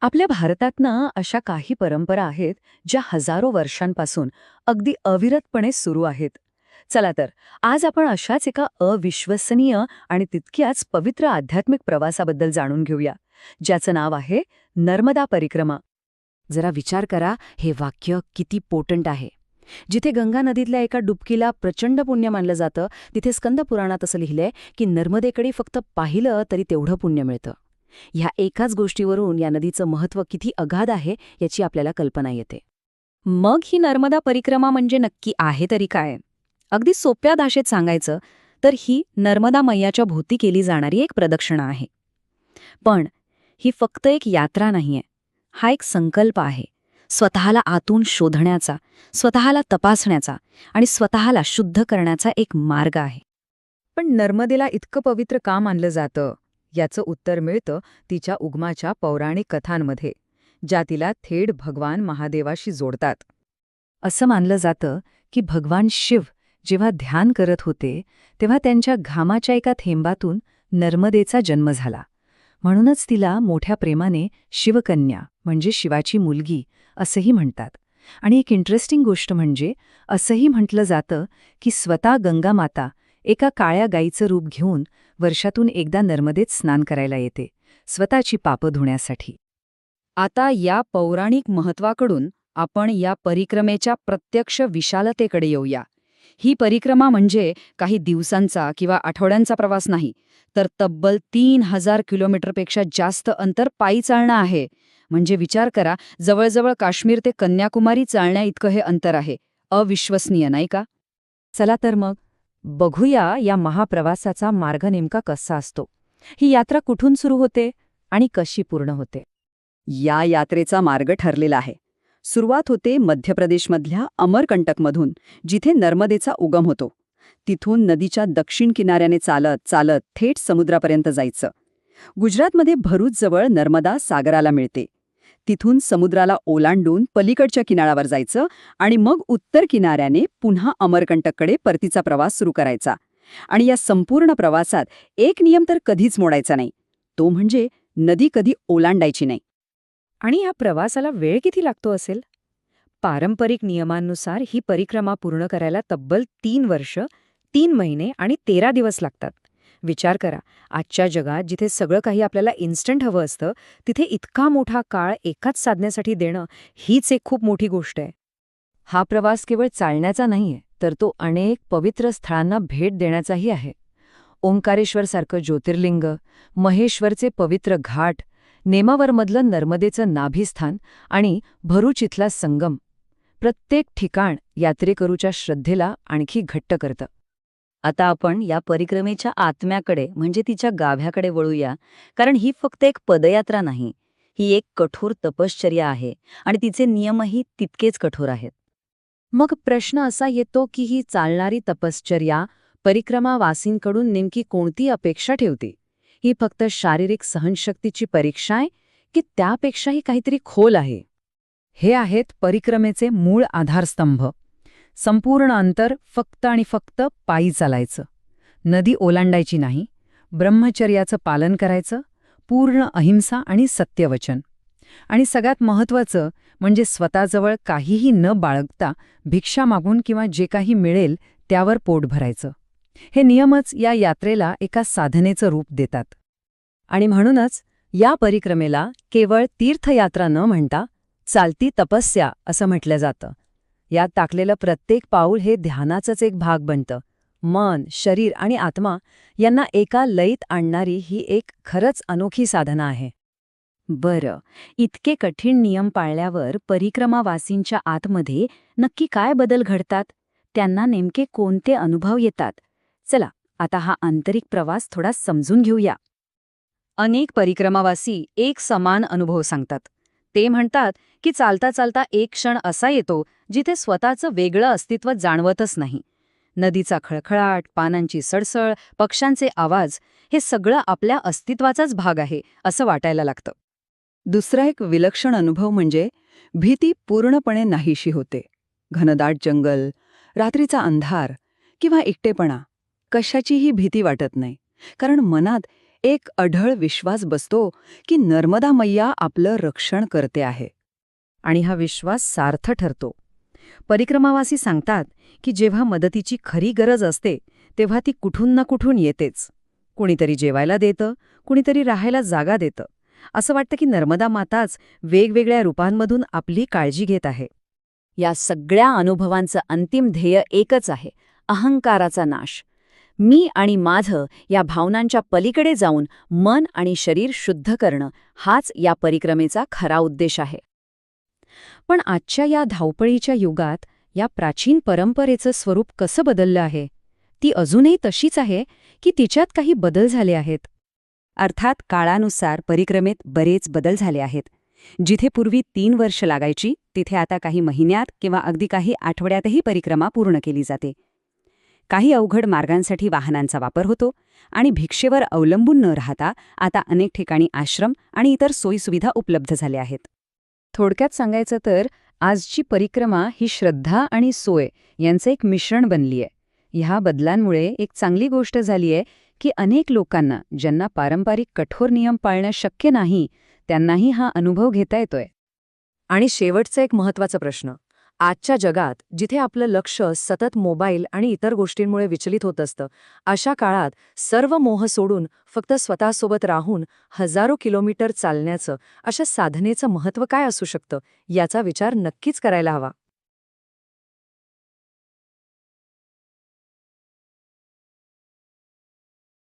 आपल्या भारतात ना अशा काही परंपरा आहेत ज्या हजारो वर्षांपासून अगदी अविरतपणे सुरू आहेत. चला तर आज आपण अशाच एका अविश्वसनीय आणि तितक्याच पवित्र आध्यात्मिक प्रवासाबद्दल जाणून घेऊया, ज्याचं नाव आहे नर्मदा परिक्रमा. जरा विचार करा, हे वाक्य किती पोटंट आहे. जिथे गंगा नदीतल्या एका डुबकीला प्रचंड पुण्य मानलं जातं, तिथे स्कंद पुराणात असं लिहिलंय की नर्मदेकडे फक्त पाहिलं तरी तेवढं पुण्य मिळतं. ह्या एकाच गोष्टीवरून या नदीचं महत्त्व किती अगाध आहे याची आपल्याला कल्पना येते. मग ही नर्मदा परिक्रमा म्हणजे नक्की आहे तरी काय? अगदी सोप्या भाषेत सांगायचं तर ही नर्मदा मैयाच्या भोवती केली जाणारी एक प्रदक्षिणा आहे. पण ही फक्त एक यात्रा नाहीये, हा एक संकल्प आहे. स्वतःला आतून शोधण्याचा, स्वतःला तपासण्याचा आणि स्वतःला शुद्ध करण्याचा एक मार्ग आहे. पण नर्मदेला इतकं पवित्र का मानलं जातं याचं उत्तर मिळतं तिच्या उगमाच्या पौराणिक कथांमध्ये, ज्या तिला थेट भगवान महादेवाशी जोडतात. असं मानलं जातं की भगवान शिव जेव्हा ध्यान करत होते तेव्हा त्यांच्या घामाच्या एका थेंबातून नर्मदेचा जन्म झाला. म्हणूनच तिला मोठ्या प्रेमाने शिवकन्या म्हणजे शिवाची मुलगी असंही म्हणतात. आणि एक इंटरेस्टिंग गोष्ट म्हणजे असंही म्हटलं जातं की स्वतः गंगामाता एका काळ्या गाईचं रूप घेऊन वर्षातून एकदा नर्मदेत स्नान करायला येते, स्वतःची पापं धुण्यासाठी. आता या पौराणिक महत्वाकडून आपण या परिक्रमेच्या प्रत्यक्ष विशालतेकडे येऊया. ही परिक्रमा म्हणजे काही दिवसांचा किंवा आठवड्यांचा प्रवास नाही, तर तब्बल 3000 किलोमीटरपेक्षा जास्त अंतर पायी चालणं आहे. म्हणजे विचार करा, जवळजवळ काश्मीर ते कन्याकुमारी चालण्या इतकं हे अंतर आहे. अविश्वसनीय नाही का? चला तर मग बघूया या महाप्रवासाचा मार्ग नेमका कसा असतो. ही यात्रा कुठून सुरू होते आणि कशी पूर्ण होते? या यात्रेचा मार्ग ठरलेला आहे. सुरुवात होते मध्य प्रदेशमधल्या अमरकंटकमधून, जिथे नर्मदेचा उगम होतो. तिथून नदीच्या दक्षिण किनाऱ्याने चालत चालत थेट समुद्रापर्यंत जायचं. गुजरातमध्ये भरूचजवळ नर्मदा सागराला मिळते. तिथून समुद्राला ओलांडून पलीकडच्या किनाऱ्यावर जायचं आणि मग उत्तर किनाऱ्याने पुन्हा अमरकंटककडे परतीचा प्रवास सुरू करायचा. आणि या संपूर्ण प्रवासात एक नियम तर कधीच मोडायचा नाही, तो म्हणजे नदी कधी ओलांडायची नाही. आणि या प्रवासाला वेळ किती लागतो असेल? पारंपरिक नियमांनुसार ही परिक्रमा पूर्ण करायला तब्बल 3 वर्ष, 3 महिने आणि 13 दिवस लागतात. विचार करा, आजच्या जगात जिथे सगळं काही आपल्याला इन्स्टंट हवं असतं, तिथे इतका मोठा काळ एकाच साधण्यासाठी देणं हीच एक खूप मोठी गोष्ट आहे. हा प्रवास केवळ चालण्याचा नाहीये, तर तो अनेक पवित्र स्थळांना भेट देण्याचाही आहे. ओंकारेश्वरसारखं ज्योतिर्लिंग, महेश्वरचे पवित्र घाट, नेमावरमधलं नर्मदेचं नाभिस्थान आणि भरूच इथला संगम. प्रत्येक ठिकाण यात्रेकरूच्या श्रद्धेला आणखी घट्ट करतं. आता आपण या परिक्रमेच्या आत्म्याकडे म्हणजे तिच्या गाभ्याकडे वळूया, कारण ही फक्त एक पदयात्रा नाही, ही एक कठोर तपश्चर्या आहे आणि तिचे नियमही तितकेच कठोर आहेत. मग प्रश्न असा येतो की ही चालणारी तपश्चर्या परिक्रमावासींकडून नेमकी कोणती अपेक्षा ठेवते? ही फक्त शारीरिक सहनशक्तीची परीक्षा आहे की त्यापेक्षाही काहीतरी खोल आहे? हे आहेत परिक्रमेचे मूळ आधारस्तंभ. संपूर्ण अंतर फक्त आणि फक्त पायी चालायचं, नदी ओलांडायची नाही, ब्रह्मचर्याचं पालन करायचं, पूर्ण अहिंसा आणि सत्यवचन. आणि सगळ्यात महत्त्वाचं म्हणजे स्वतःजवळ काहीही न बाळगता भिक्षा मागून किंवा जे काही मिळेल त्यावर पोट भरायचं. हे नियमच या यात्रेला एका साधनेचं रूप देतात. आणि म्हणूनच या परिक्रमेला केवळ तीर्थयात्रा न म्हणता चालती तपस्या असं म्हटलं जातं. यात टाकलेलं प्रत्येक पाऊल हे ध्यानाचाच एक भाग बनतं. मन, शरीर आणि आत्मा यांना एका लयीत आणणारी ही एक खरंच अनोखी साधना आहे. बरं, इतके कठीण नियम पाळल्यावर परिक्रमावासींच्या आतमध्ये नक्की काय बदल घडतात? त्यांना नेमके कोणते अनुभव येतात? चला, आता हा आंतरिक प्रवास थोडा समजून घेऊया. अनेक परिक्रमावासी एक समान अनुभव सांगतात. ते म्हणतात की चालता चालता एक क्षण असा येतो जिथे स्वतःचं वेगळं अस्तित्व जाणवतच नाही. नदीचा खळखळाट, पानांची सडसड, पक्ष्यांचे आवाज हे सगळं आपल्या अस्तित्वाचाच भाग आहे असं वाटायला लागतं. दुसरा एक विलक्षण अनुभव म्हणजे भीती पूर्णपणे नाहीशी होते. घनदाट जंगल, रात्रीचा अंधार किंवा एकटेपणा, कशाचीही भीती वाटत नाही, कारण मनात एक अढळ विश्वास बसतो की नर्मदा मैया आपलं रक्षण करते आहे. आणि हा विश्वास सार्थ ठरतो. परिक्रमावासी सांगतात की जेव्हा मदतीची खरी गरज असते तेव्हा ती कुठून ना कुठून येतेच. कुणीतरी जेवायला देतं, कुणीतरी राहायला जागा देतं. असं वाटतं की नर्मदा माताच वेगवेगळ्या रूपांमधून आपली काळजी घेत आहे. या सगळ्या अनुभवांचं अंतिम ध्येय एकच आहे, अहंकाराचा नाश. मी आणि माझं या भावनांच्या पलीकडे जाऊन मन आणि शरीर शुद्ध करणं हाच या परिक्रमेचा खरा उद्देश आहे. पण आजच्या या धावपळीच्या युगात या प्राचीन परंपरेचं स्वरूप कसं बदललं आहे? ती अजूनही तशीच आहे की तिच्यात काही बदल झाले आहेत? अर्थात काळानुसार परिक्रमेत बरेच बदल झाले आहेत. जिथे पूर्वी 3 वर्ष लागायची तिथे आता काही महिन्यात किंवा अगदी काही आठवड्यातही परिक्रमा पूर्ण केली जाते. काही अवघड मार्गांसाठी वाहनांचा वापर होतो आणि भिक्षेवर अवलंबून न राहता आता अनेक ठिकाणी आश्रम आणि इतर सोयीसुविधा उपलब्ध झाल्या आहेत. थोडक्यात सांगायचं तर आजची परिक्रमा ही श्रद्धा आणि सोय यांचं एक मिश्रण बनलीय. ह्या बदलांमुळे एक चांगली गोष्ट झालीय की अनेक लोकांना ज्यांना पारंपरिक कठोर नियम पाळणं शक्य नाही त्यांनाही हा अनुभव घेता येतोय. आणि शेवटचा एक महत्त्वाचा प्रश्न. आजच्या जगात जिथे आपलं लक्ष सतत मोबाईल आणि इतर गोष्टींमुळे विचलित होत असतं, अशा काळात सर्व मोह सोडून फक्त स्वतःसोबत राहून हजारो किलोमीटर चालण्याचं, अशा साधनेचं महत्त्व काय असू शकतं याचा विचार नक्कीच करायला हवा.